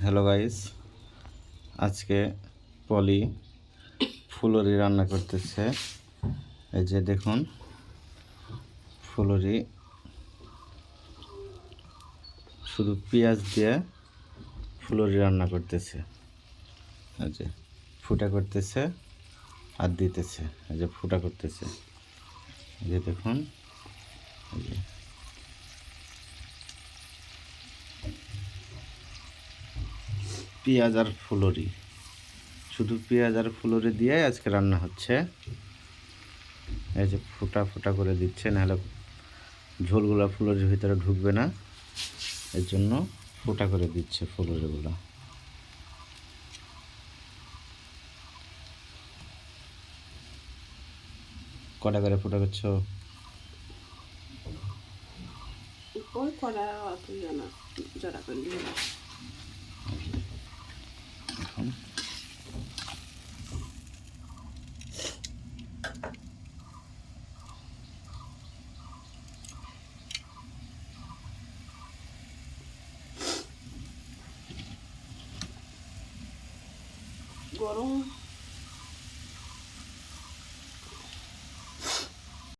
Hello guys, আজকে পলি ফুলরি রান্না করতেছে। এই যে দেখুন, ফুলরি শুধু পেঁয়াজ দিয়ে ফুলরি রান্না করতেছে। এই যে ফুটা করতেছে আর দিতেছে, এই যে ফুটা করতেছে। এই যে দেখুন, এই যে পেঁয়াজ আর ফুলরি, শুধু পেঁয়াজ আর ফুলরি দিয়ে আজকে রান্না হচ্ছে। এই যে ফুটা ফুটা করে দিচ্ছে, নাহলে ঝোলগুলো ফুলরির ভিতরে ঢুকবে না, এর জন্য ফুটা করে দিচ্ছে ফুলরিগুলো। কটা করে ফুটা করছো? ওই কড়া অত জানা জড়া করে দিয়ে এখন গরম